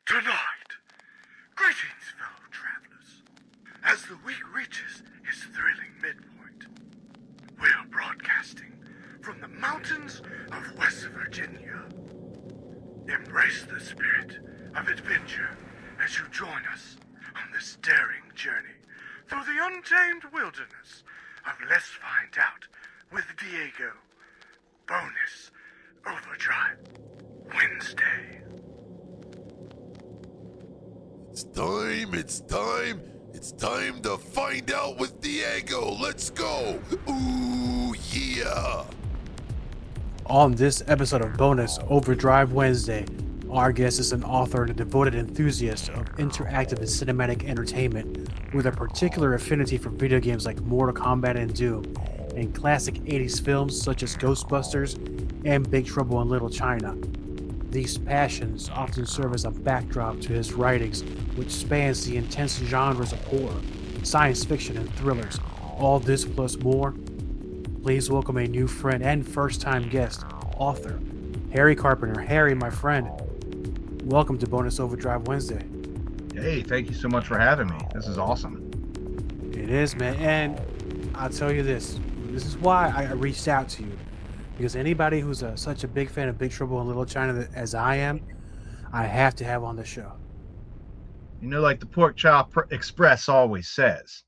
Tonight, greetings, fellow travelers. As the week reaches its thrilling midpoint, we are broadcasting from the mountains of West Virginia. Embrace the spirit of adventure as you join us on this daring journey through the untamed wilderness of Let's Find Out with Diego. Bonus Overdrive Wednesday. It's time to find out with Diego. Let's go. Ooh, yeah. On this episode of Bonus Overdrive Wednesday, our guest is an author and a devoted enthusiast of interactive and cinematic entertainment with a particular affinity for video games like Mortal Kombat and Doom, and classic 80s films such as Ghostbusters and Big Trouble in Little China. These passions often serve as a backdrop to his writings, which spans the intense genres of horror, science fiction, and thrillers. All this plus more. Please welcome a new friend and first-time guest, author, Harry Carpenter. Harry, my friend, welcome to Bonus Overdrive Wednesday. Hey, thank you so much for having me. This is awesome. It is, man. And I'll tell you this. This is why I reached out to you. Because anybody who's such a big fan of Big Trouble in Little China as I am, I have to have on the show. You know, like the Pork Chop Express always says.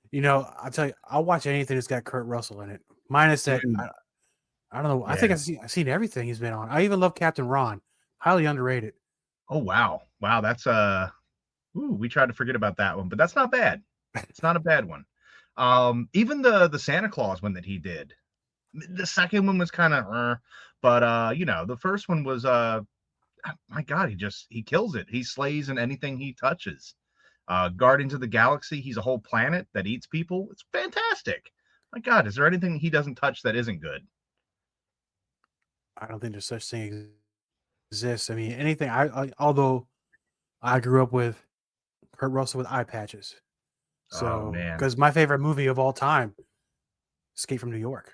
You know, I'll tell you, I'll watch anything that's got Kurt Russell in it. Minus that, I don't know. I think I've seen everything he's been on. I even love Captain Ron. Highly underrated. Oh, wow. Wow, that's we tried to forget about that one, but that's not bad. It's not a bad one. Even the Santa Claus one that he did. The second one was kind of, but you know, the first one was, my God, he kills it. He slays in anything he touches. Guardians of the Galaxy, he's a whole planet that eats people. It's fantastic. My God, is there anything he doesn't touch that isn't good? I don't think there's such thing exists. I mean, anything. Although I grew up with Kurt Russell with eye patches, so because my favorite movie of all time, Escape from New York.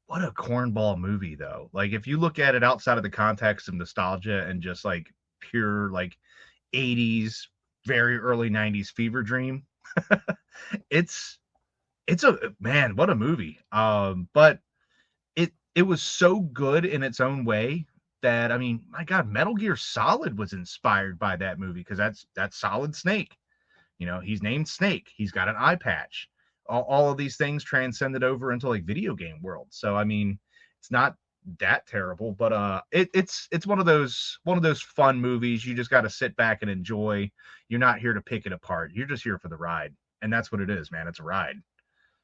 What a cornball movie, though. Like, if you look at it outside of the context of nostalgia and just like pure like 80s, very early 90s fever dream, it's a man, what a movie. But it was so good in its own way that, I mean, my God, Metal Gear Solid was inspired by that movie because that's Solid Snake. You know, he's named Snake. He's got an eye patch. All of these things transcended over into like video game world. So I mean, it's not that terrible, but it's one of those fun movies you just got to sit back and enjoy. You're not here to pick it apart. You're just here for the ride, and that's what it is, man. It's a ride.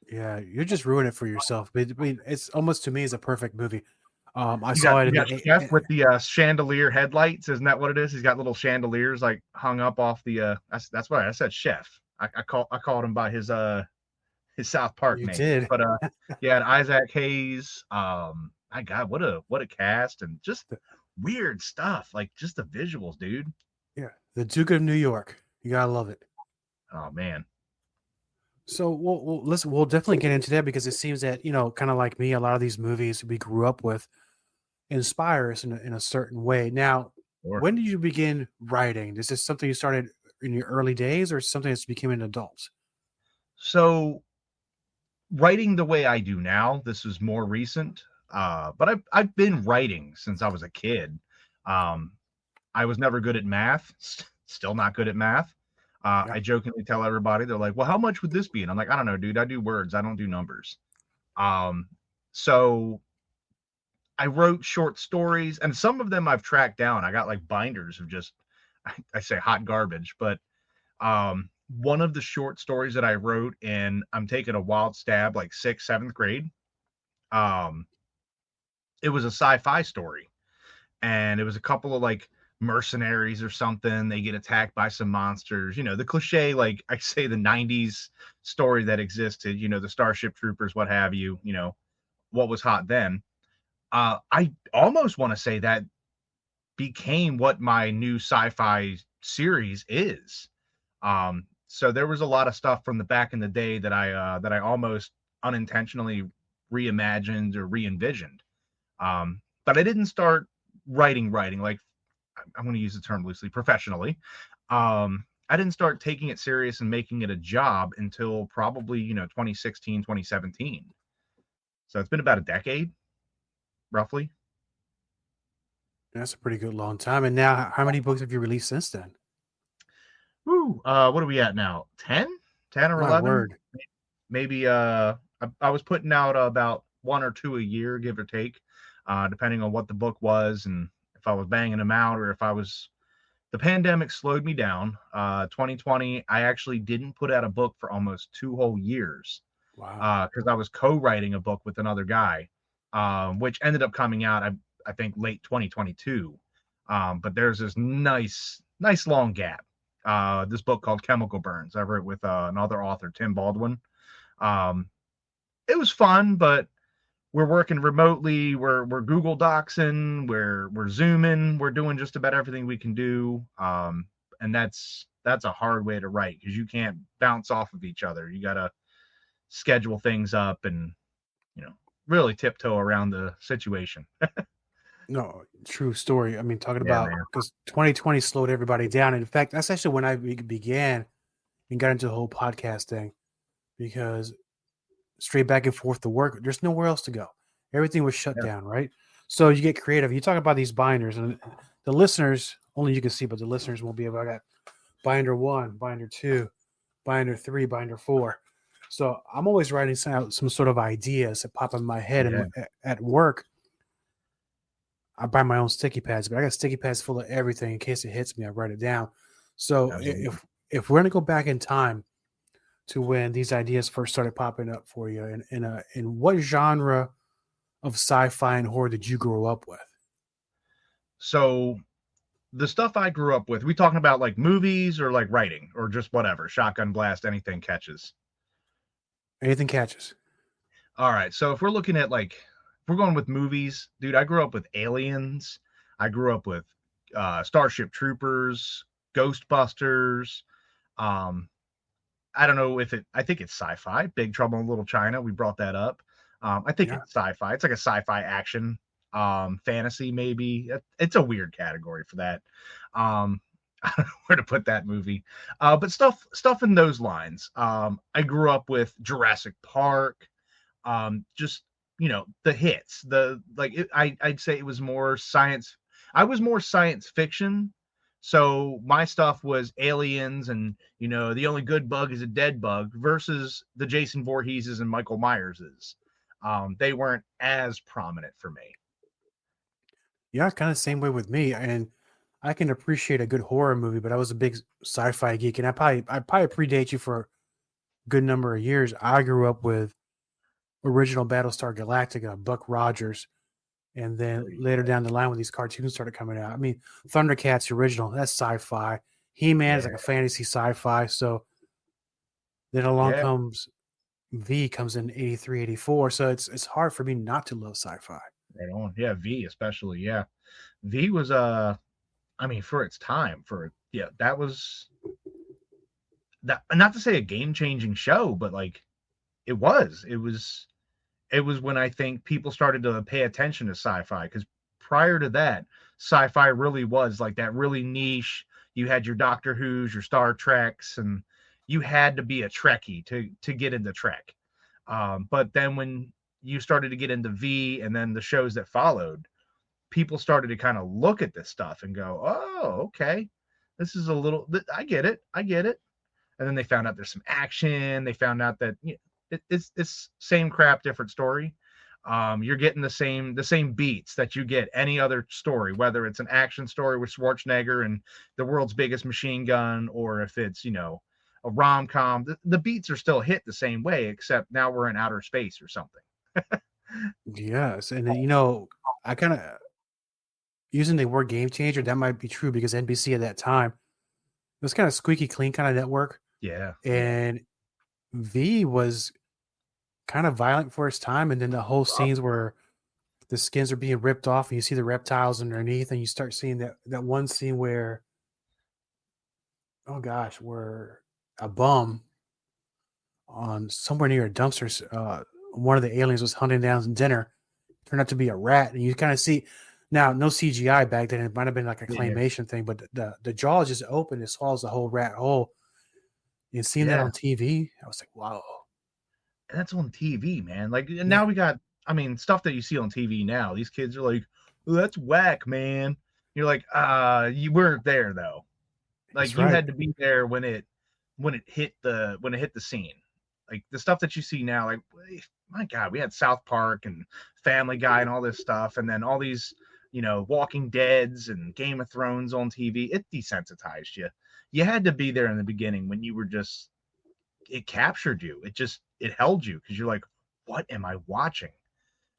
Yeah, you're just ruining it for yourself. But I mean, it's almost, to me, is a perfect movie. I You saw got it Chef with the chandelier headlights. Isn't that what it is? He's got little chandeliers like hung up off the. That's why I said Chef. I called him by his South Park You name. did. But yeah, Isaac Hayes. My God, what a cast, and just weird stuff. Like just the visuals, dude. Yeah, the Duke of New York. You gotta love it. Oh man. So we'll definitely get into that because it seems that, you know, kind of like me, a lot of these movies we grew up with inspire us in a certain way. Now, Sure. when did you begin writing? Is this something you started in your early days, or something that's became an adult? So writing the way I do now, this is more recent. But I've been writing since I was a kid. I was never good at math, still not good at math. I jokingly tell everybody, they're like, well, how much would this be? And I'm like, I don't know, dude. I do words. I don't do numbers. So I wrote short stories, and some of them I've tracked down. I got like binders of just, I say hot garbage, but one of the short stories that I wrote, and I'm taking a wild stab, like 6th, 7th grade. It was a sci-fi story, and it was a couple of like mercenaries or something. They get attacked by some monsters, you know, the cliche, like I say, the 90s story that existed, you know, the Starship Troopers, what have you, you know, what was hot then. I almost want to say that became what my new sci-fi series is. So there was a lot of stuff from the back in the day that I almost unintentionally reimagined or re-envisioned. But I didn't start writing like I'm going to use the term loosely, professionally. I didn't start taking it serious and making it a job until probably, 2016, 2017. So it's been about a decade, roughly. That's a pretty good long time. And now, how many books have you released since then? Woo, what are we at now? 10? 10 or My 11? word. Maybe I was putting out about 1 or 2 a year, give or take, depending on what the book was and if I was banging them out or if I was. The pandemic slowed me down. 2020, I actually didn't put out a book for almost 2 whole years Wow. because I was co-writing a book with another guy, which ended up coming out, I think, late 2022. But there's this nice long gap. This book called Chemical Burns. I wrote with another author, Tim Baldwin. It was fun, but we're working remotely. We're Google Docsing. We're Zooming. We're doing just about everything we can do. And that's a hard way to write because you can't bounce off of each other. You gotta schedule things up and really tiptoe around the situation. No, true story. I mean, talking Yeah, about man. because 2020 slowed everybody down. In fact, that's actually when I began and got into the whole podcast thing because straight back and forth to work, there's nowhere else to go. Everything was shut Yeah. down, right? So you get creative. You talk about these binders, and the listeners only you can see, but the listeners won't be able. I got binder 1, binder 2, binder 3, binder 4. So I'm always writing some sort of ideas that pop in my head, and at work. I buy my own sticky pads, but I got sticky pads full of everything in case it hits me. I write it down. So Absolutely. if we're gonna go back in time to when these ideas first started popping up for you, in what genre of sci-fi and horror did you grow up with? So the stuff I grew up with, we talking about like movies or like writing or just whatever, shotgun blast, anything catches. Anything catches. All right. So if we're looking at if we're going with movies, dude, I grew up with Aliens. I grew up with Starship Troopers, Ghostbusters. I don't know I think it's sci-fi. Big Trouble in Little China. We brought that up. I think Yeah. it's sci-fi. It's like a sci-fi action, fantasy maybe. It's a weird category for that. I don't know where to put that movie. But stuff in those lines. I grew up with Jurassic Park. Just the hits. I'd say it was more science. I was more science fiction. So my stuff was aliens and, the only good bug is a dead bug versus the Jason Voorheeses and Michael Myerses. They weren't as prominent for me. Yeah, kind of the same way with me. And I can appreciate a good horror movie, but I was a big sci-fi geek, and I probably predate you for a good number of years. I grew up with original Battlestar Galactica, Buck Rogers, and then later down the line when these cartoons started coming out. I mean, Thundercats original, that's sci-fi. He-Man is like a fantasy sci-fi. So then along comes V comes in 83, 84. So it's hard for me not to love sci-fi. Right on. Yeah, V especially. Yeah. V was for its time, that was that, not to say a game-changing show, but it was when I think people started to pay attention to sci-fi, because prior to that, sci-fi really was like that really niche. You had your Doctor Who's, your Star Treks, and you had to be a Trekkie to get into Trek. But then when you started to get into V and then the shows that followed, people started to kind of look at this stuff and go, oh, okay, this is I get it. And then they found out there's some action. They found out that it's same crap, different story. You're getting the same beats that you get any other story, whether it's an action story with Schwarzenegger and the world's biggest machine gun, or if it's a rom-com. The beats are still hit the same way, except now we're in outer space or something. Yes, and I kind of using the word game changer. That might be true because NBC at that time it was kind of squeaky clean kind of network. Yeah, and V was kind of violent for its time, and then the whole scenes where the skins are being ripped off and you see the reptiles underneath, and you start seeing that one scene where, oh gosh, where a bum on somewhere near a dumpster, one of the aliens was hunting down some dinner, turned out to be a rat, and you kind of see Now, no CGI back then. It might have been like a Yeah. claymation thing, but the jaw just opened. It swallows the whole rat whole. You seen that Yeah. on TV? I was like, wow. And that's on TV, man. Like and Yeah. now we got, I mean, stuff that you see on TV now. These kids are like, oh, that's whack, man. You're like, you weren't there though. Like That's you right. had to be there when it hit the scene. Like the stuff that you see now, like my God, we had South Park and Family Guy and all this stuff, and then all these, Walking Deads and Game of Thrones on TV. It desensitized you. You had to be there in the beginning when you were just, it captured you. It held you because you're like, what am I watching?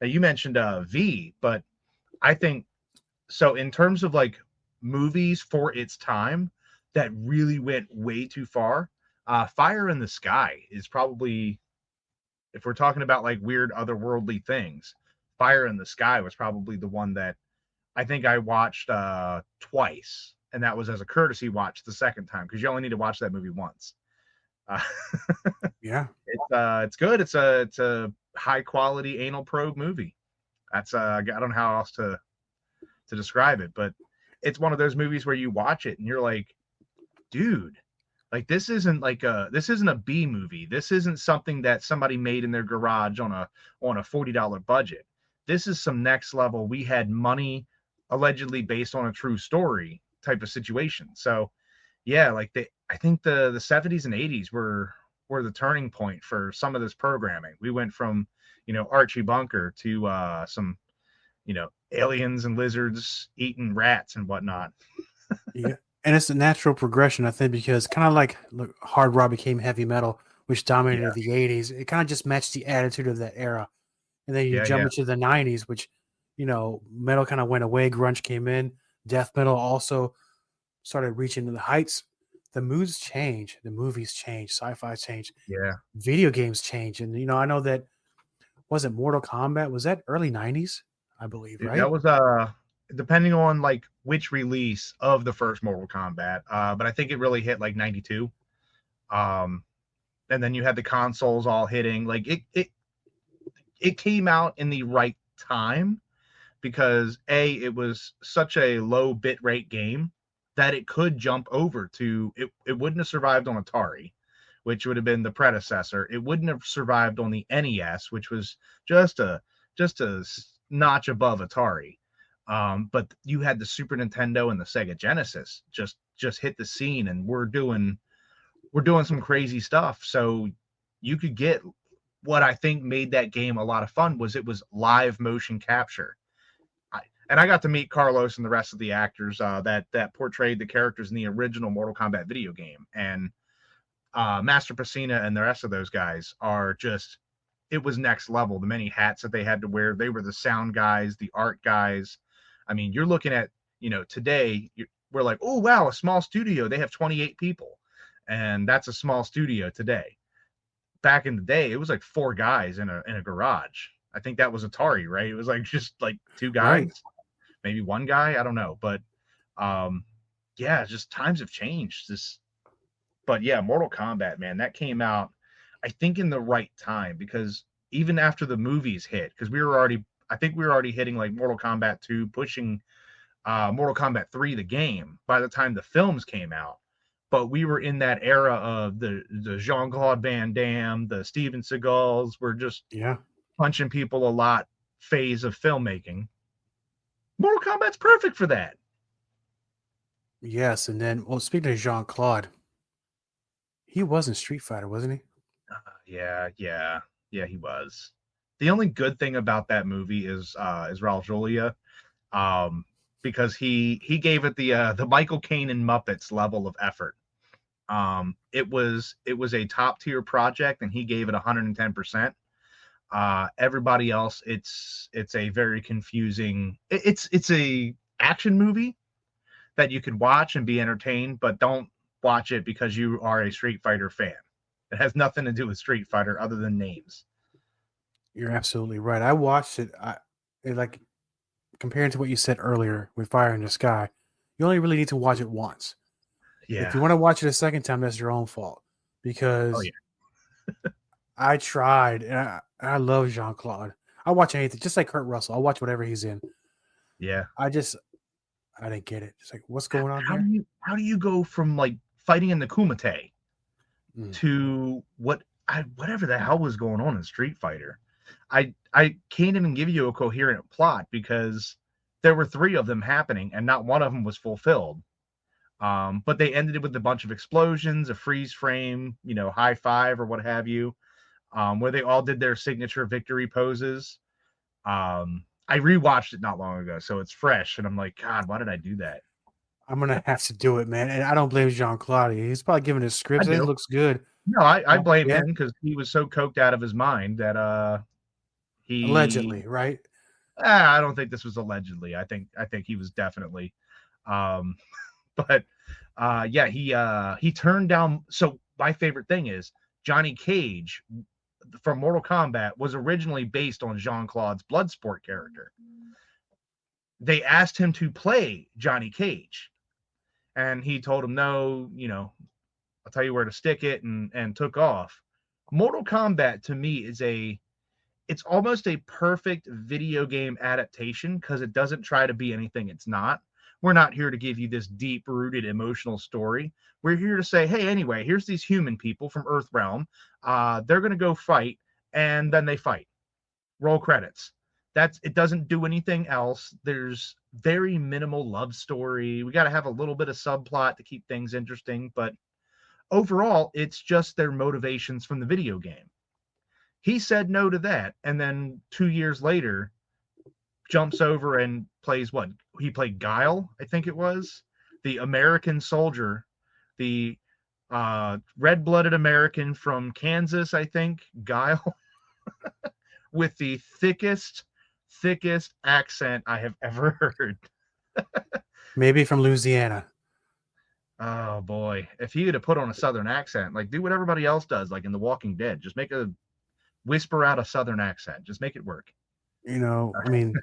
Now you mentioned V, but I think so in terms of like movies for its time that really went way too far. Fire in the Sky is probably, if we're talking about like weird otherworldly things, Fire in the Sky was probably the one that I think I watched twice, and that was as a courtesy watch the second time because you only need to watch that movie once. Uh, Yeah. it's good. It's a high quality anal probe movie. That's I don't know how else to describe it, but it's one of those movies where you watch it and you're like, dude, like this isn't a B movie. This isn't something that somebody made in their garage on a $40 budget. This is some next level. We had money allegedly based on a true story type of situation. So yeah, like I think the 70s and 80s were the turning point for some of this programming. We went from, Archie Bunker to some, aliens and lizards eating rats and whatnot. Yeah. And it's a natural progression, I think, because kind of like look, hard rock became heavy metal, which dominated Yeah, the 80s. It kind of just matched the attitude of that era. And then you yeah, jump yeah, into the 90s, which, metal kind of went away. Grunge came in. Death metal also started reaching the heights. The moods change. The movies change. Sci-fi change. yeah. Video games change. And, I know that, was it Mortal Kombat? Was that early 90s? I believe, Dude, right? that was depending on like which release of the first Mortal Kombat, but I think it really hit like 92. Um, and then you had the consoles all hitting. Like it came out in the right time because it was such a low bit rate game that it could jump over to it wouldn't have survived on Atari, which would have been the predecessor. It wouldn't have survived on the NES, which was just a notch above Atari. But you had the Super Nintendo and the Sega Genesis just hit the scene, and we're doing some crazy stuff. So you could get what I think made that game a lot of fun was it was live motion capture. And I got to meet Carlos and the rest of the actors that portrayed the characters in the original Mortal Kombat video game. And Master Pacina and the rest of those guys are just, it was next level. The many hats that they had to wear. They were the sound guys, the art guys. I mean, you're looking at, today, we're like, oh, wow, a small studio. They have 28 people. And that's a small studio today. Back in the day, it was like 4 guys in a garage. I think that was Atari, right? It was like just like 2 guys, Right. maybe 1 guy. I don't know. But yeah, just times have changed. But yeah, Mortal Kombat, man, that came out, I think, in the right time because even after the movies hit, because I think we were already hitting like Mortal Kombat 2, pushing Mortal Kombat 3, the game, by the time the films came out. But we were in that era of the Jean-Claude Van Damme, the Steven Seagals, were just Yeah. punching people a lot phase of filmmaking. Mortal Kombat's perfect for that. Yes. And then, well, speaking of Jean-Claude, he was in Street Fighter, wasn't he? Yeah, he was. The only good thing about that movie is Raul Julia, because he gave it the Michael Caine and Muppets level of effort. It was a top tier project, and he gave it 110%. Everybody else, it's a very confusing. It's a action movie that you could watch and be entertained, but don't watch it because you are a Street Fighter fan. It has nothing to do with Street Fighter other than names. You're absolutely right. I watched it. Like comparing to what you said earlier with Fire in the Sky, you only really need to watch it once. If you Yeah. want to watch it a second time, that's your own fault. Oh Because yeah. I tried, and I love Jean Claude. I watch anything, just like Kurt Russell. I'll watch whatever he's in. Yeah. I didn't get it. It's like, what's going on How here? how do you go from like fighting in the Kumite Mm. to whatever the hell was going on in Street Fighter? I can't even give you a coherent plot because there were three of them happening and not one of them was fulfilled. But they ended it with a bunch of explosions, a freeze frame, high five or what have you, where they all did their signature victory poses. I rewatched it not long ago, so it's fresh, and I'm like, God, why did I do that? I'm gonna have to do it, man. And I don't blame Jean Claude. He's probably giving his I scripts. It do. looks good. No, I blame Yeah, him because he was so coked out of his mind that he allegedly, right? I don't think this was allegedly. I think he was definitely. Um, but yeah, he turned down. So my favorite thing is Johnny Cage from Mortal Kombat was originally based on Jean-Claude's Bloodsport character. They asked him to play Johnny Cage, and he told him no. I'll tell you where to stick it, and took off. Mortal Kombat to me it's almost a perfect video game adaptation because it doesn't try to be anything it's not. We're not here to give you this deep rooted emotional story. We're here to say, hey, anyway, here's these human people from Earthrealm. They're going to go fight, and then they fight. Roll credits. It doesn't do anything else. There's very minimal love story. We got to have a little bit of subplot to keep things interesting, but overall, it's just their motivations from the video game. He said no to that, and then 2 years later, jumps over and plays what? He played Guile, I think it was, the American soldier, the red-blooded American from Kansas, I think, Guile, with the thickest accent I have ever heard. Maybe from Louisiana. Oh boy, if he had to put on a Southern accent, like do what everybody else does, like in The Walking Dead, just whisper out a Southern accent, just make it work. I mean,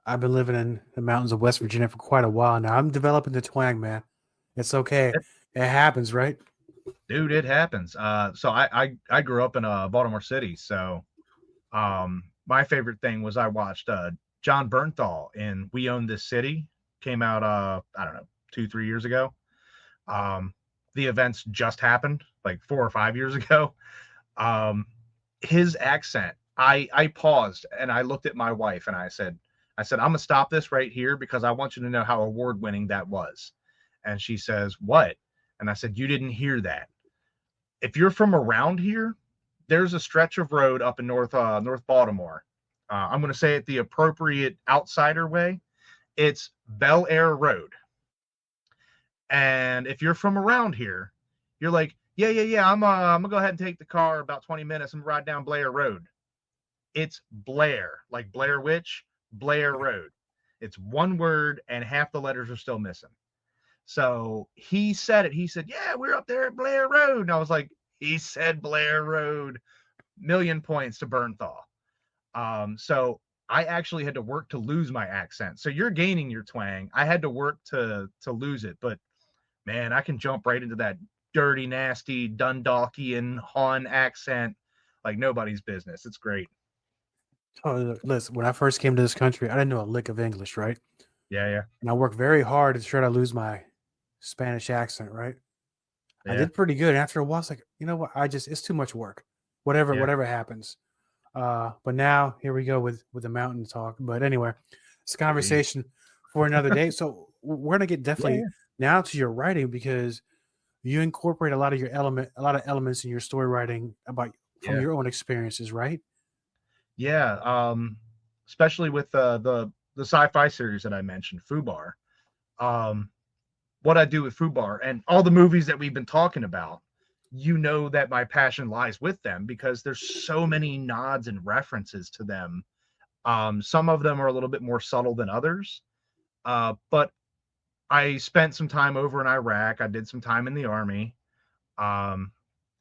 I've been living in the mountains of West Virginia for quite a while now. I'm developing the twang, man. It's okay. It happens, right? Dude, it happens. So I grew up in Baltimore City, so my favorite thing was I watched John Bernthal in We Own This City. Came out I don't know 2-3 years ago. The events just happened like 4 or 5 years ago. His accent, I paused and I looked at my wife and I said I'm gonna stop this right here because I want you to know how award-winning that was. And she says, what? And I said, you didn't hear that. If you're from around here, there's a stretch of road up in North Baltimore. I'm going to say it the appropriate outsider way. It's Bel Air Road. And if you're from around here, you're like, yeah. I'm gonna go ahead and take the car about 20 minutes and ride down Blair Road. It's Blair, like Blair Witch, Blair Road. It's one word and half the letters are still missing. So he said it. He said, yeah, we're up there at Blair Road. And I was like, he said Blair Road. 1,000,000 points to Bernthal. So I actually had to work to lose my accent. So you're gaining your twang. I had to work to lose it. But man, I can jump right into that dirty, nasty Dundalkian Han accent like nobody's business. It's great. Oh, listen, when I first came to this country, I didn't know a lick of English, right? Yeah. And I worked very hard to try to lose my Spanish accent, right? Yeah. I did pretty good. And after a while, it's like, you know what? It's too much work. Whatever happens. But now here we go with the mountain talk. But anyway, it's a conversation for another day. So we're gonna get definitely now to your writing because you incorporate a lot of elements in your story writing from your own experiences, right? Yeah. Especially with the sci-fi series that I mentioned, Fubar. What I do with Fubar and all the movies that we've been talking about, that my passion lies with them because there's so many nods and references to them. Some of them are a little bit more subtle than others. But I spent some time over in Iraq. I did some time in the Army. And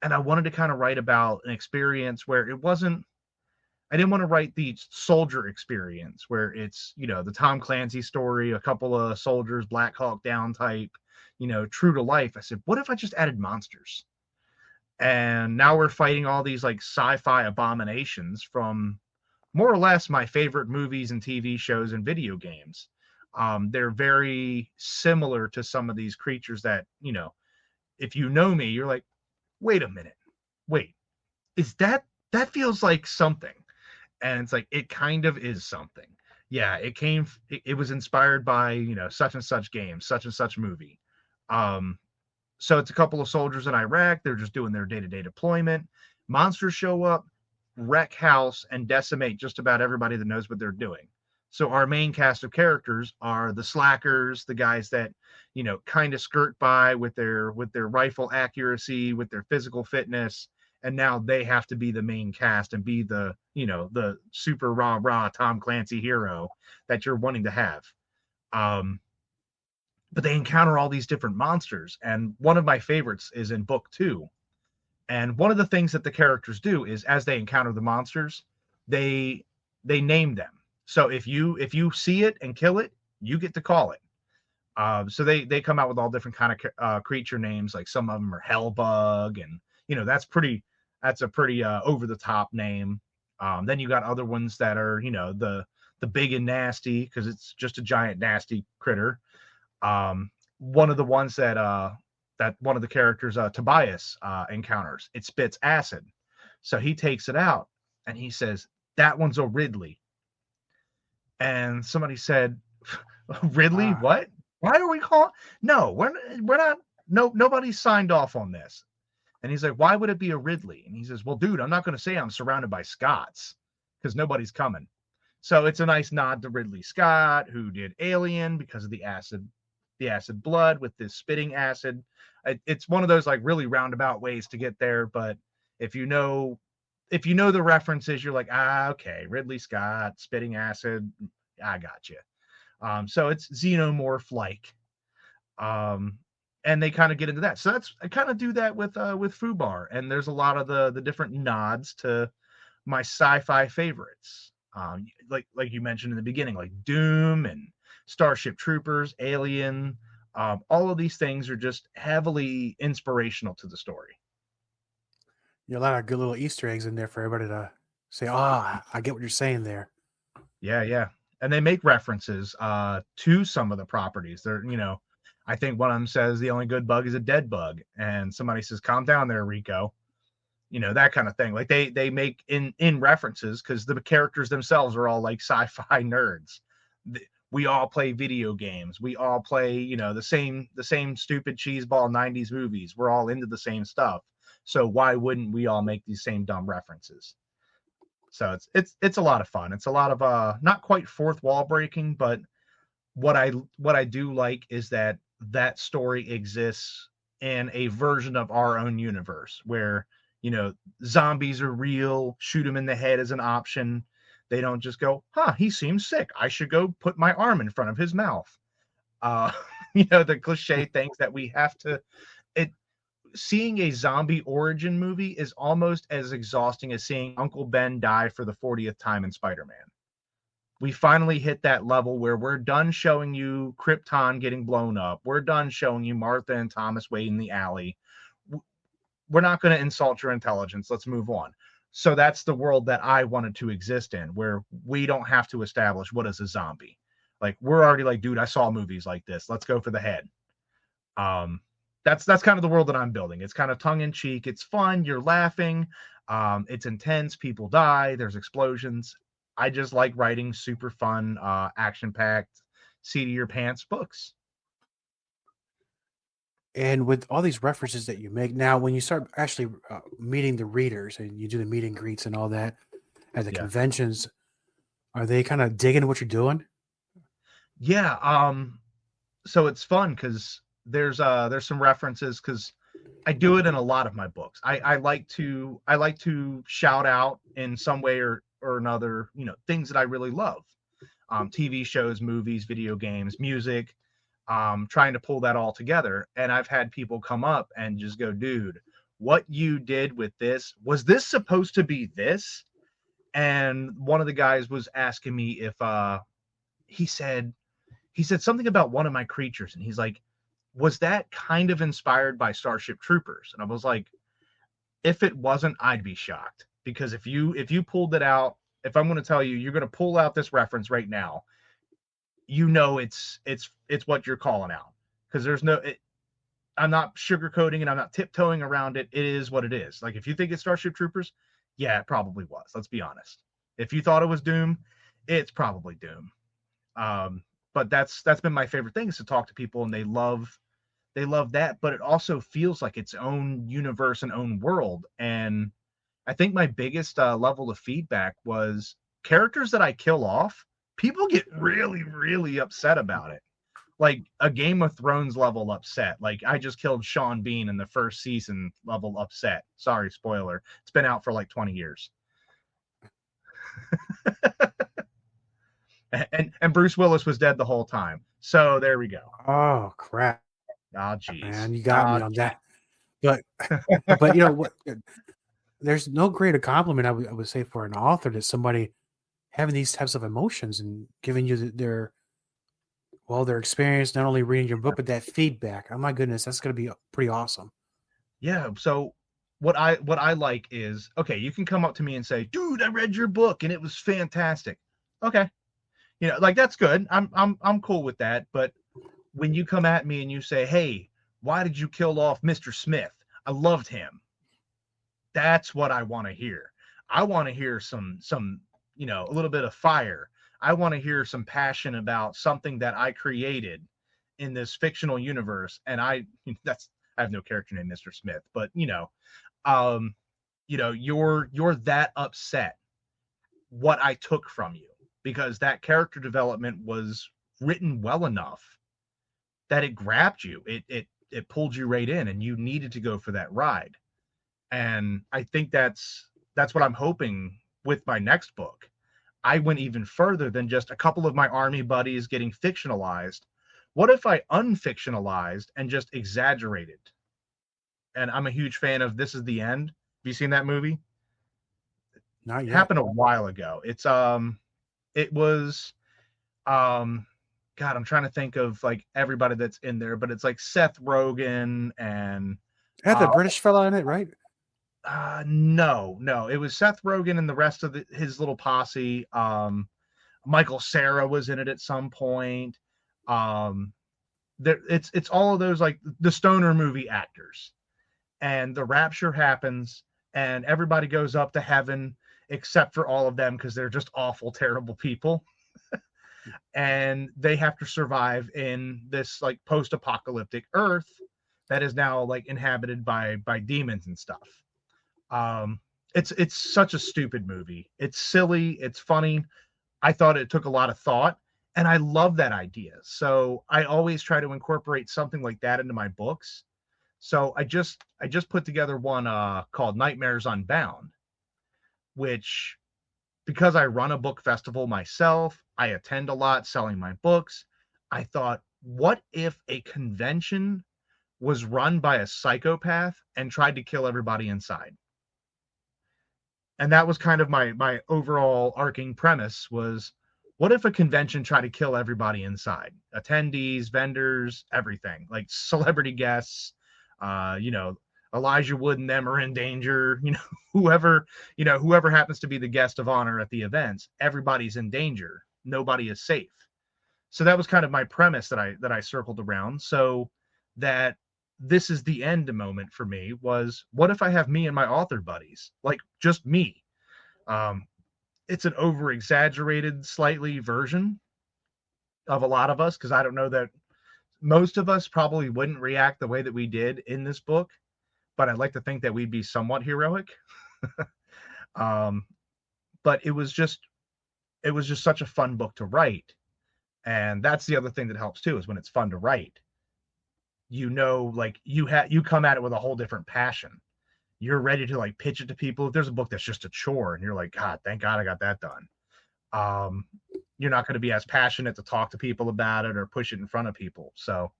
I wanted to kind of write about an experience where I didn't want to write the soldier experience where it's, the Tom Clancy story, a couple of soldiers, Black Hawk Down type, true to life. I said, what if I just added monsters? And now we're fighting all these like sci-fi abominations from more or less my favorite movies and TV shows and video games. They're very similar to some of these creatures that, if you know me, you're like, wait a minute, wait, is that feels like something? And it's like, it kind of is something. Yeah, it was inspired by, such and such game, such and such movie. So it's a couple of soldiers in Iraq. They're just doing their day-to-day deployment. Monsters show up, wreck house, and decimate just about everybody that knows what they're doing. So our main cast of characters are the slackers, the guys that, kind of skirt by with their rifle accuracy, with their physical fitness, and now they have to be the main cast and be the, the super rah Tom Clancy hero that you're wanting to have. But they encounter all these different monsters, and one of my favorites is in book 2. And one of the things that the characters do is, as they encounter the monsters, they name them. So if you see it and kill it, you get to call it. So they come out with all different kind of creature names. Like some of them are Hellbug, and that's a pretty over the top name. Then you got other ones that are the big and nasty, because it's just a giant nasty critter. One of the ones that one of the characters, Tobias, encounters, it spits acid. So he takes it out and he says, "That one's a Ridley." And somebody said, "Ridley, what? Why are we calling? No, we're not. No, nobody signed off on this." And he's like, "Why would it be a Ridley?" And he says, "Well, dude, I'm not going to say I'm surrounded by Scots, because nobody's coming." So it's a nice nod to Ridley Scott, who did Alien, because of the acid blood with this spitting acid. It's one of those like really roundabout ways to get there, but if you know the references, you're like, okay, Ridley Scott, spitting acid, I got you. So it's xenomorph like, and they kind of get into that. So I kind of do that with Fubar, and there's a lot of the different nods to my sci-fi favorites, like you mentioned in the beginning, like Doom and Starship Troopers, Alien. All of these things are just heavily inspirational to the story. A lot of good little Easter eggs in there for everybody to say, I get what you're saying there. Yeah. And they make references to some of the properties. They're, I think one of them says the only good bug is a dead bug. And somebody says, "Calm down there, Rico." That kind of thing. Like they make in references, because the characters themselves are all like sci-fi nerds. We all play video games. We all play, the same stupid cheeseball 90s movies. We're all into the same stuff. So why wouldn't we all make these same dumb references? So it's a lot of fun. It's a lot of not quite fourth wall breaking, but what I do like is that story exists in a version of our own universe where, zombies are real, shoot them in the head as an option. They don't just go, he seems sick, I should go put my arm in front of his mouth. The cliche things that we have to. Seeing a zombie origin movie is almost as exhausting as seeing Uncle Ben die for the 40th time in Spider-Man. We finally hit that level where we're done showing you Krypton getting blown up. We're done showing you Martha and Thomas Wade in the alley. We're not going to insult your intelligence. Let's move on. So that's the world that I wanted to exist in, where we don't have to establish what is a zombie. Like, we're already like, dude, I saw movies like this. Let's go for the head. That's kind of the world that I'm building. It's kind of tongue in cheek. It's fun. You're laughing. It's intense. People die. There's explosions. I just like writing super fun, action-packed, seat of your pants books. And with all these references that you make now, when you start actually meeting the readers and you do the meet and greets and all that at the conventions, are they kind of digging what you're doing? Yeah. So it's fun because there's some references, because I do it in a lot of my books. I like to shout out in some way or another, things that I really love. TV shows, movies, video games, music. Trying to pull that all together. And I've had people come up and just go, "Dude, what you did with this, was this supposed to be this?" And one of the guys was asking me if he said something about one of my creatures, and he's like, "Was that kind of inspired by Starship Troopers?" And I was like, if it wasn't, I'd be shocked, because if you pulled it out if I'm going to tell you, you're going to pull out this reference right now, you know it's what you're calling out, because there's no. I'm not sugarcoating and I'm not tiptoeing around it. It is what it is. Like, if you think it's Starship Troopers, yeah, it probably was. Let's be honest. If you thought it was Doom, it's probably Doom. But that's been my favorite thing, is to talk to people and they love that, but it also feels like its own universe and own world. And I think my biggest level of feedback was characters that I kill off. People get really, really upset about it. Like a Game of Thrones level upset. Like, I just killed Sean Bean in the first season level upset. Sorry, spoiler. It's been out for like 20 years. and Bruce Willis was dead the whole time. So there we go. Oh crap! Oh, geez. Man, you got me on that. But you know what? There's no greater compliment I would say for an author to somebody having these types of emotions and giving you their experience, not only reading your book, but that feedback. Oh my goodness, that's going to be pretty awesome. Yeah. So what I like is, okay, you can come up to me and say, dude, I read your book and it was fantastic. Okay. You know, like, that's good. I'm cool with that. But when you come at me and you say, hey, why did you kill off Mr. Smith? I loved him. That's what I want to hear. I want to hear some, you know, a little bit of fire. I want to hear some passion about something that I created in this fictional universe. And I have no character named Mr. Smith, but you're that upset what I took from you, because that character development was written well enough that it grabbed you. It pulled you right in, and you needed to go for that ride. And I think that's what I'm hoping with my next book. I went even further than just a couple of my army buddies getting fictionalized. What if I unfictionalized and just exaggerated? And I'm a huge fan of This Is the End. Have you seen that movie? Not yet. It happened a while ago. It was God, I'm trying to think of like everybody that's in there, but it's like Seth Rogen and Had the British fella in it, right? No, it was Seth Rogen and the rest of his little posse. Michael Cera was in it at some point. It's all of those, like, the stoner movie actors, and the rapture happens and everybody goes up to heaven except for all of them, because they're just awful, terrible people. And they have to survive in this like post-apocalyptic Earth that is now like inhabited by demons and stuff. It's such a stupid movie. It's silly. It's funny. I thought it took a lot of thought, and I love that idea. So I always try to incorporate something like that into my books. So I just put together one called Nightmares Unbound, which, because I run a book festival myself, I attend a lot selling my books. I thought, what if a convention was run by a psychopath and tried to kill everybody inside? And that was kind of my overall arcing premise was, what if a convention tried to kill everybody inside? Attendees, vendors, everything, like celebrity guests, Elijah Wood and them are in danger. Whoever happens to be the guest of honor at the events, everybody's in danger. Nobody is safe. So that was kind of my premise that I circled around. So that This Is the End moment for me was, what if I have me and my author buddies, like just me? It's an over-exaggerated slightly version of a lot of us, because I don't know that most of us probably wouldn't react the way that we did in this book, but I'd like to think that we'd be somewhat heroic. But it was just such a fun book to write. And that's the other thing that helps too, is when it's fun to write, like you come at it with a whole different passion. You're ready to like pitch it to people. If there's a book that's just a chore and you're like, God, thank God I got that done. You're not going to be as passionate to talk to people about it or push it in front of people. So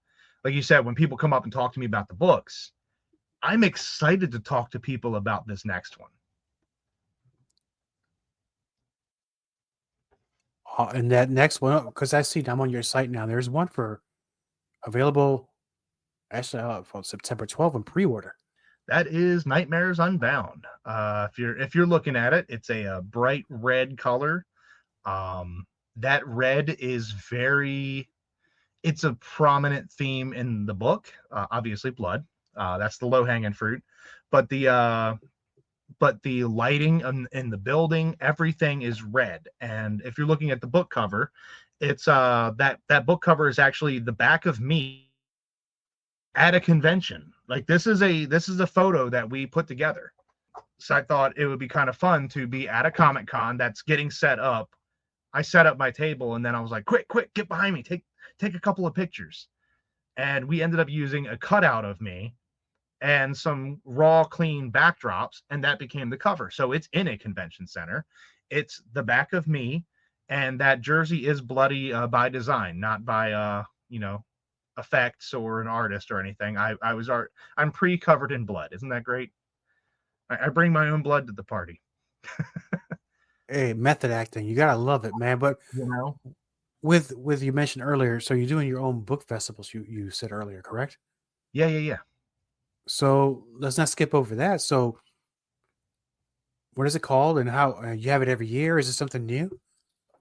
like you said, when people come up and talk to me about the books, I'm excited to talk to people about this next one. And that next one, because I see I'm on your site now. There's one available actually for September 12th in pre-order. That is Nightmares Unbound. If you're looking at it, it's a bright red color. That red is it's a prominent theme in the book. Obviously, blood. That's the low hanging fruit. But the lighting in the building, everything is red. And if you're looking at the book cover, it's that book cover is actually the back of me at a convention. Like this is a photo that we put together. So I thought it would be kind of fun to be at a Comic Con that's getting set up. I set up my table and then I was like, quick, get behind me, take a couple of pictures. And we ended up using a cutout of me and some raw, clean backdrops, and that became the cover. So it's in a convention center. It's the back of me, and that jersey is bloody by design, not by effects or an artist or anything. I'm pre-covered in blood. Isn't that great? I bring my own blood to the party. Hey, method acting, you gotta love it, man. But with you mentioned earlier, so you're doing your own book festivals. You said earlier, correct? Yeah. So let's not skip over that. So what is it called, and how you have it every year? Is it something new?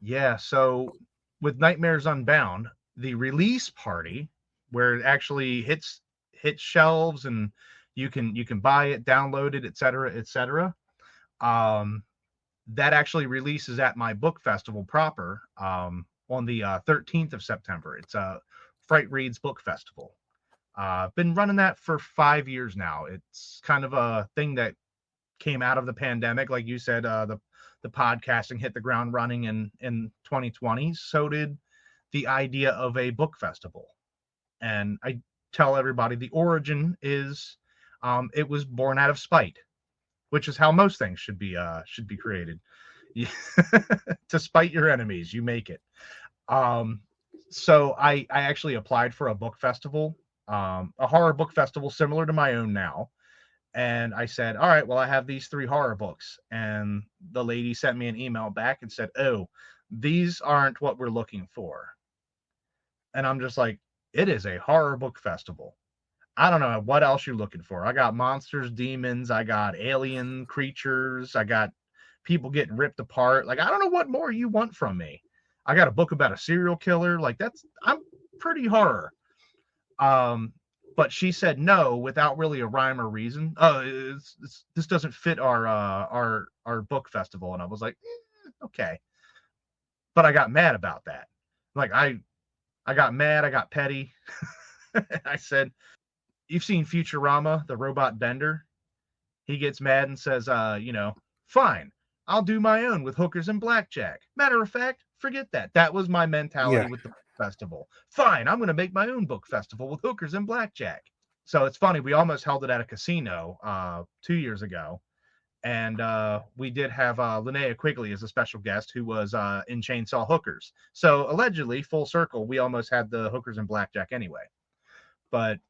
Yeah. So with Nightmares Unbound, the release party where it actually hits shelves and you can buy it, download it, etc. That actually releases at my book festival proper on the 13th of September. It's a Fright Reads Book Festival. Been running that for 5 years now. It's kind of a thing that came out of the pandemic. Like you said, the podcasting hit the ground running in 2020. So did the idea of a book festival. And I tell everybody the origin is it was born out of spite, which is how most things should be created. To spite your enemies, you make it. So I actually applied for a book festival, a horror book festival similar to my own now. And I said, all right, well, I have these 3 horror books. And the lady sent me an email back and said, oh, these aren't what we're looking for. And I'm just like, it is a horror book festival. I don't know what else you're looking for. I got monsters, demons, I got alien creatures, I got people getting ripped apart. Like, I don't know what more you want from me. I got a book about a serial killer. Like, I'm pretty horror. But she said no without really a rhyme or reason. This doesn't fit our book festival. And I was like, okay. But I got mad about that. Like, I got mad. I got petty. I said, you've seen Futurama, the robot Bender? He gets mad and says, fine, I'll do my own with hookers and blackjack. Matter of fact, forget that. That was my mentality with the festival. Fine, I'm going to make my own book festival with hookers and blackjack. So it's funny, we almost held it at a casino 2 years ago. And we did have Linnea Quigley as a special guest who was in Chainsaw Hookers. So allegedly, full circle, we almost had the hookers and blackjack anyway. But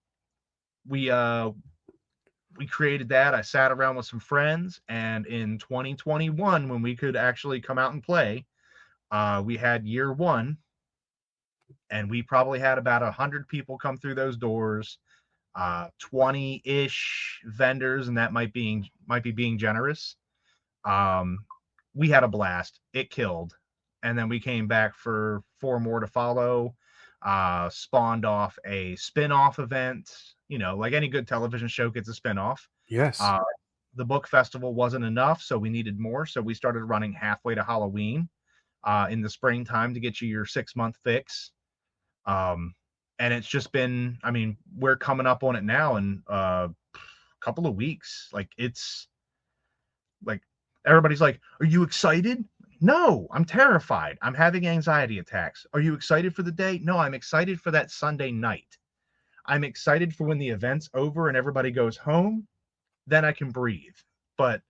we created that. I sat around with some friends, and in 2021, when we could actually come out and play, we had year 1, and we probably had about 100 people come through those doors, 20-ish vendors, and that might be being generous. We had a blast. It killed, and then we came back for 4 more to follow. Spawned off a spin-off event. Like any good television show gets a spin-off. Yes. The book festival wasn't enough, so we needed more. So we started running halfway to Halloween in the springtime to get you your 6-month fix. And it's just been, we're coming up on it now in a couple of weeks. Like, it's like, everybody's like, are you excited? No, I'm terrified. I'm having anxiety attacks. Are you excited for the day? No, I'm excited for that Sunday night. I'm excited for when the event's over and everybody goes home. Then I can breathe. But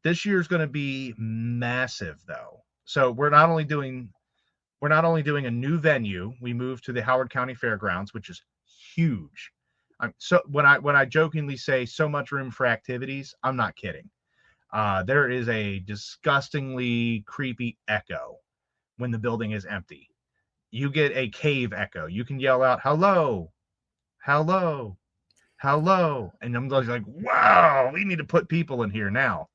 this year's going to be massive, though. So we're not only doing a new venue. We moved to the Howard County Fairgrounds, which is huge. So when I jokingly say so much room for activities, I'm not kidding. There is a disgustingly creepy echo when the building is empty. You get a cave echo. You can yell out, hello, hello. hello. And I'm like, wow, we need to put people in here now.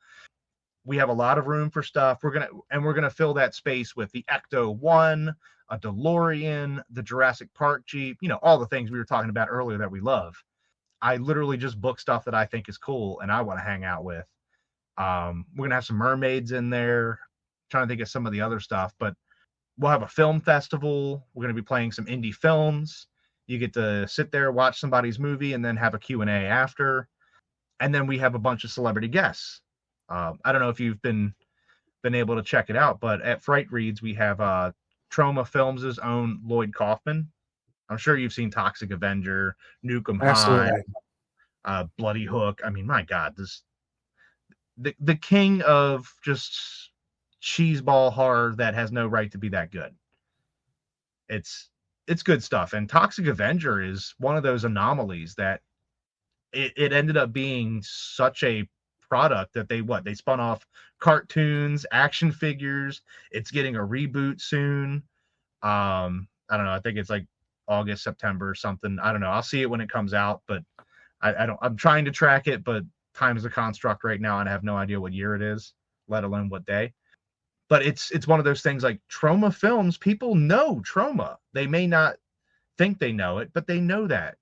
We have a lot of room for stuff. We're gonna fill that space with the Ecto 1, a DeLorean, the Jurassic Park Jeep, all the things we were talking about earlier that we love. I literally just book stuff that I think is cool and I want to hang out with. We're gonna have some mermaids in there. Trying to think of some of the other stuff, but we'll have a film festival. We're gonna be playing some indie films. You get to sit there, watch somebody's movie, and then have a Q&A after. And then we have a bunch of celebrity guests. I don't know if you've been able to check it out, but at Fright Reads, we have Trauma Films' own Lloyd Kaufman. I'm sure you've seen Toxic Avenger, Nukem High, Bloody Hook. I mean, my God, the king of just cheeseball horror that has no right to be that good. It's good stuff. And Toxic Avenger is one of those anomalies that it ended up being such a product that they spun off cartoons, action figures. It's getting a reboot soon. I don't know. I think it's like August, September or something. I don't know. I'll see it when it comes out, but I'm trying to track it, but time is a construct right now and I have no idea what year it is, let alone what day. But it's one of those things like Trauma Films. People know Trauma. They may not think they know it, but they know that.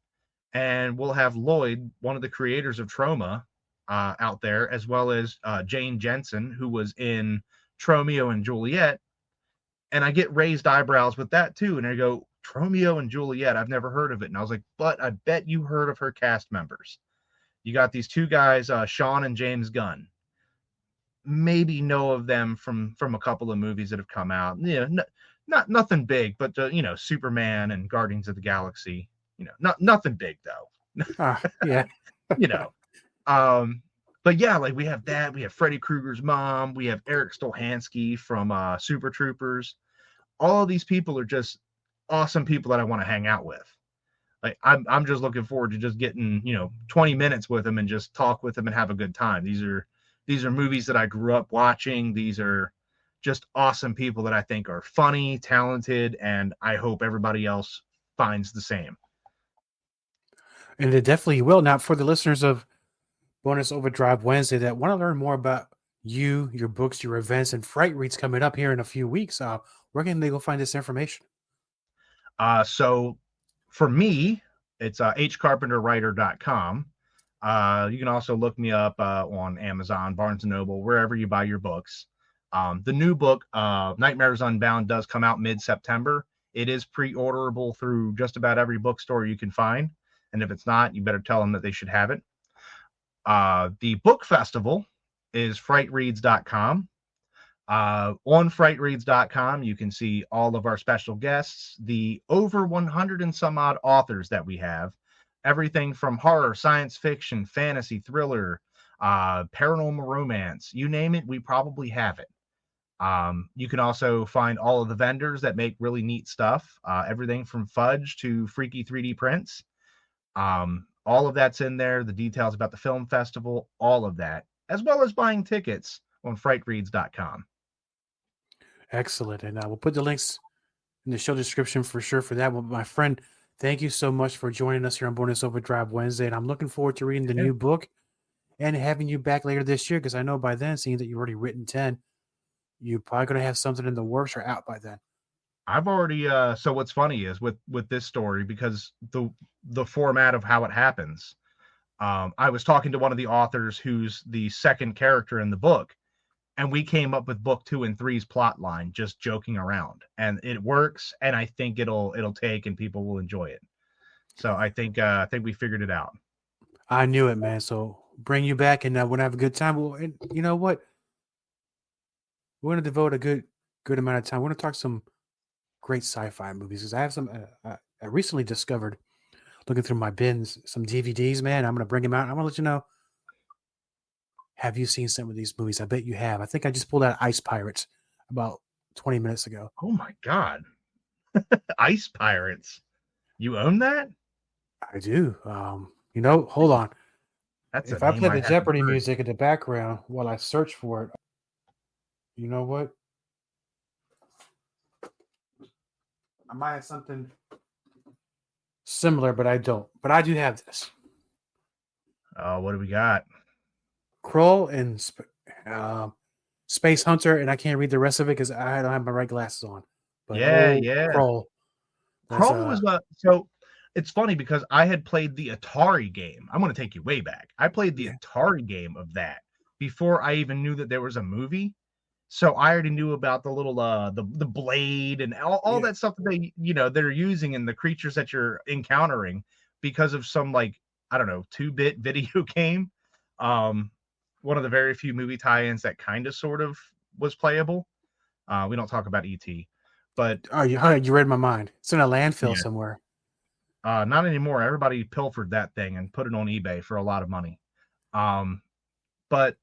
And we'll have Lloyd, one of the creators of Trauma, out there, as well as Jane Jensen, who was in Tromeo and Juliet. And I get raised eyebrows with that too. And I go, Tromeo and Juliet, I've never heard of it. And I was like, but I bet you heard of her cast members. You got these two guys, Sean and James Gunn. Maybe know of them from a couple of movies that have come out. Not nothing big, but Superman and Guardians of the Galaxy. Nothing big though. Yeah. But yeah, like we have that. We have Freddy Krueger's mom. We have Eric Stolhansky from Super Troopers. All of these people are just awesome people that I want to hang out with. Like I'm just looking forward to just getting 20 minutes with them and just talk with them and have a good time. These are movies that I grew up watching. These are just awesome people that I think are funny, talented, and I hope everybody else finds the same. And it definitely will. Now, for the listeners of Bonus Overdrive Wednesday that want to learn more about you, your books, your events, and Fright Reads coming up here in a few weeks, where can they go find this information? So for me, it's hcarpenterwriter.com. You can also look me up on Amazon, Barnes & Noble, wherever you buy your books. The new book, Nightmares Unbound, does come out mid-September. It is pre-orderable through just about every bookstore you can find. And if it's not, you better tell them that they should have it. The book festival is frightreads.com. On frightreads.com, you can see all of our special guests, the over 100 and some odd authors that we have. Everything from horror, science fiction, fantasy, thriller, paranormal romance, you name it, we probably have it. You can also find all of the vendors that make really neat stuff, everything from fudge to freaky 3D prints. All of that's in there, the details about the film festival, all of that, as well as buying tickets on frightreads.com. Excellent. And we'll put the links in the show description for sure for that. Well, my friend, thank you so much for joining us here on Bonus Overdrive Wednesday. And I'm looking forward to reading the new book and having you back later this year, because I know by then, seeing that you've already written 10, you're probably going to have something in the works or out by then. I've already so what's funny is with this story, because the format of how it happens, I was talking to one of the authors who's the second character in the book, and we came up with book 2 and 3's plot line, just joking around, and it works, and I think it'll take and people will enjoy it. So I think we figured it out. I knew it, man. So bring you back, and we're gonna have a good time. Well, and you know what? We're gonna devote a good amount of time. We're gonna talk some great sci-fi movies, because I have some. I recently discovered, looking through my bins, some DVDs. Man, I'm gonna bring them out. I'm gonna let you know. Have you seen some of these movies? I bet you have. I think I just pulled out Ice Pirates about 20 minutes ago. Oh my God. Ice Pirates. You own that? I do. Hold on. That's if I play the Jeopardy music in the background while I search for it, you know what? I might have something similar, but I don't. But I do have this. What do we got? Krull and Space Hunter, and I can't read the rest of it because I don't have my right glasses on. But Yeah. Krull. Krull was so it's funny because I had played the Atari game. I'm going to take you way back. I played the Atari game of that before I even knew that there was a movie. So I already knew about the little the blade and all that stuff that they're using in the creatures that you're encountering because of some, like, I don't know, 2-bit video game. One of the very few movie tie-ins that kind of sort of was playable. We don't talk about E.T., but you read my mind. It's in a landfill somewhere. Not anymore. Everybody pilfered that thing and put it on eBay for a lot of money. But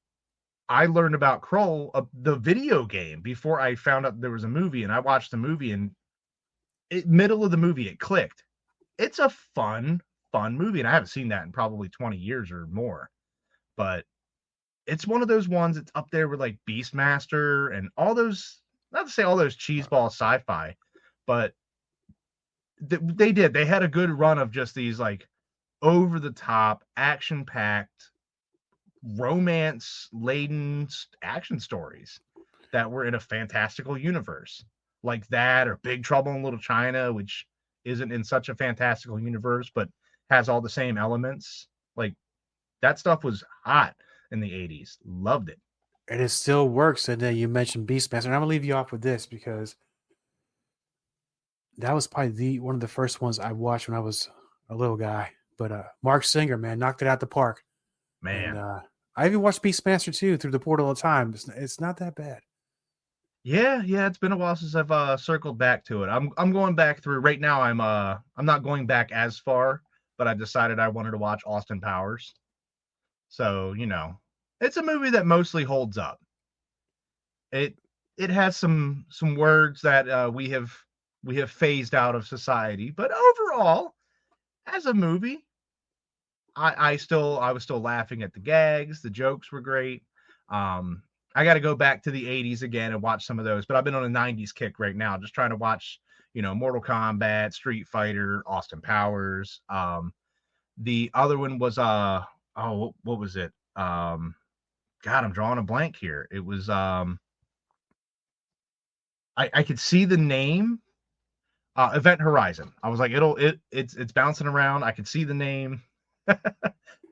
I learned about Krull, the video game, before I found out there was a movie, and I watched the movie, and middle of the movie, it clicked. It's a fun movie, and I haven't seen that in probably 20 years or more. But it's one of those ones that's up there with, like, Beastmaster and all those, not to say all those cheeseball sci-fi, but they had a good run of just these, like, over-the-top, action-packed, romance-laden action stories that were in a fantastical universe. Like that, or Big Trouble in Little China, which isn't in such a fantastical universe, but has all the same elements. Like, that stuff was hot in the 80s. Loved it. And it still works. And then you mentioned Beastmaster. And I'm going to leave you off with this because that was probably one of the first ones I watched when I was a little guy. But Mark Singer, man, knocked it out the park. Man. And, I even watched Beastmaster 2 through the portal of time. It's not that bad. Yeah, it's been a while since I've circled back to it. I'm going back through right now. I'm not going back as far, but I decided I wanted to watch Austin Powers. So, it's a movie that mostly holds up. It has some words that we have phased out of society, but overall, as a movie, I was still laughing at the gags. The jokes were great. I got to go back to the 80s again and watch some of those, but I've been on a 90s kick right now, just trying to watch, Mortal Kombat, Street Fighter, Austin Powers. The other one was, what was it? God, I'm drawing a blank here. It was, I could see the name, Event Horizon. I was like, it's bouncing around. I could see the name.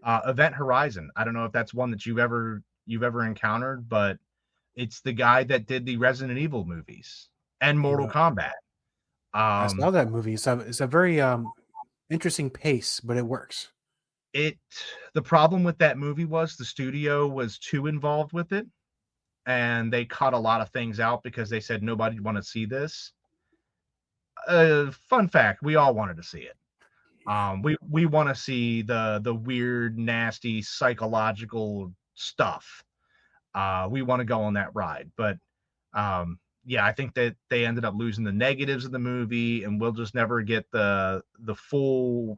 Event Horizon. I don't know if that's one that you've ever encountered, but it's the guy that did the Resident Evil movies and Mortal Kombat. I saw that movie. It's a very interesting pace, but it works. The problem with that movie was the studio was too involved with it, and they cut a lot of things out because they said nobody wanted to see this. Fun fact: we all wanted to see it. We want to see the weird, nasty, psychological stuff. We want to go on that ride, but I think that they ended up losing the negatives of the movie, and we'll just never get the full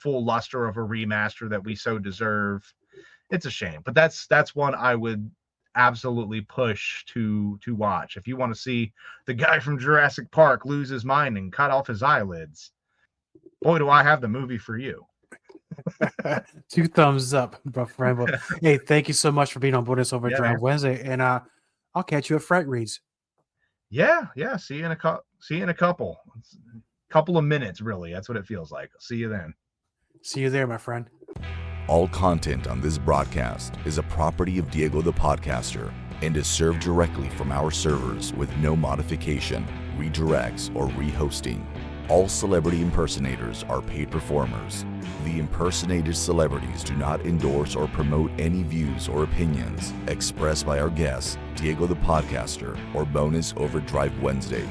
luster of a remaster that we so deserve. It's a shame, but that's one I would absolutely push to watch. If you want to see the guy from Jurassic Park lose his mind and cut off his eyelids, boy, do I have the movie for you. 2 thumbs up, bro. Hey, thank you so much for being on Bonus Overdrive Wednesday, and I'll catch you at Fright Reads. Yeah. See you in a couple of minutes, really. That's what it feels like. See you then. See you there, my friend. All content on this broadcast is a property of Diego the Podcaster and is served directly from our servers with no modification, redirects, or rehosting. All celebrity impersonators are paid performers. The impersonated celebrities do not endorse or promote any views or opinions expressed by our guests, Diego the Podcaster, or Bonus Overdrive Wednesday.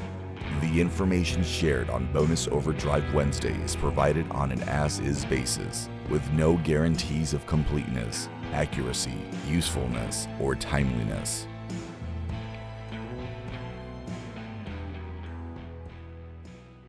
The information shared on Bonus Overdrive Wednesday is provided on an as-is basis, with no guarantees of completeness, accuracy, usefulness, or timeliness.